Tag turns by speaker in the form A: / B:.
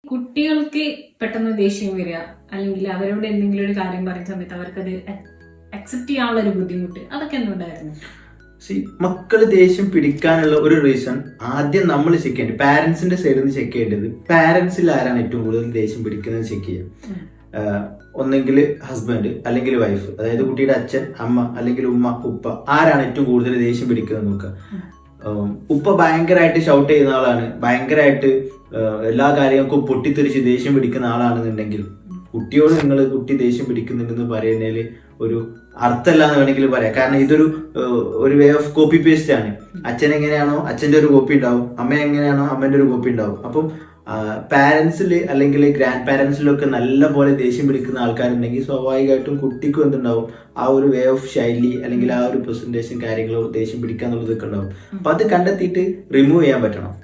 A: കുട്ടികൾക്ക് പെട്ടെന്ന് ദേഷ്യം വരിക അല്ലെങ്കിൽ അവരോട് എന്തെങ്കിലും ഒരു കാര്യം പറയുന്ന സമയത്ത് അവർക്കത് അക്സെപ്റ്റ് ചെയ്യാനുള്ള ഒരു ബുദ്ധിമുട്ട്, അതൊക്കെ എന്തുകൊണ്ടായിരുന്നു?
B: മക്കള് ദേഷ്യം പിടിക്കാനുള്ള ഒരു റീസൺ ആദ്യം നമ്മൾ ചെക്ക് ചെയ്യേണ്ടത്, പാരന്റ്സിന്റെ സൈഡിൽ നിന്ന് ചെക്ക് ചെയ്യേണ്ടത് പാരന്റ്സിൽ ആരാണ് ഏറ്റവും കൂടുതൽ ദേഷ്യം പിടിക്കുന്നത് ചെക്ക് ചെയ്യാം. ഒന്നെങ്കിൽ ഹസ്ബൻഡ് അല്ലെങ്കിൽ വൈഫ്, അതായത് കുട്ടിയുടെ അച്ഛൻ, അമ്മ അല്ലെങ്കിൽ ഉമ്മ, ഉപ്പ, ആരാണ് ഏറ്റവും കൂടുതൽ ദേഷ്യം പിടിക്കുന്നത് നോക്കുക. ഉപ്പ ഭയങ്കരമായിട്ട് ഷൗട്ട് ചെയ്യുന്ന ആളാണ്, ഭയങ്കരമായിട്ട് എല്ലാ കാര്യങ്ങൾക്കും പൊട്ടിത്തെറിച്ച് ദേഷ്യം പിടിക്കുന്ന ആളാണെന്നുണ്ടെങ്കിൽ കുട്ടിയോട് നിങ്ങൾ കുട്ടി ദേഷ്യം പിടിക്കുന്നുണ്ടെന്ന് പറയുന്നതിൽ ഒരു അർത്ഥമല്ല എന്ന് വേണമെങ്കിൽ പറയാം. കാരണം ഇതൊരു വേ ഓഫ് കോപ്പി പേസ്റ്റ് ആണ്. അച്ഛൻ എങ്ങനെയാണോ അച്ഛൻ്റെ ഒരു കോപ്പി ഉണ്ടാവും, അമ്മ എങ്ങനെയാണോ അമ്മേൻ്റെ ഒരു കോപ്പി ഉണ്ടാവും. അപ്പം പാരൻസിൽ അല്ലെങ്കിൽ ഗ്രാൻഡ് പാരൻസിലൊക്കെ നല്ല പോലെ ദേഷ്യം പിടിക്കുന്ന ആൾക്കാരുണ്ടെങ്കിൽ സ്വാഭാവികമായിട്ടും കുട്ടിക്കും എന്തുണ്ടാവും, ആ ഒരു വേ ഓഫ് ശൈലി അല്ലെങ്കിൽ ആ ഒരു പ്രസന്റേഷൻ കാര്യങ്ങളോ ദേഷ്യം പിടിക്കുക എന്നുള്ളതൊക്കെ ഉണ്ടാവും. അപ്പൊ അത് കണ്ടെത്തിയിട്ട് റിമൂവ് ചെയ്യാൻ പറ്റണം.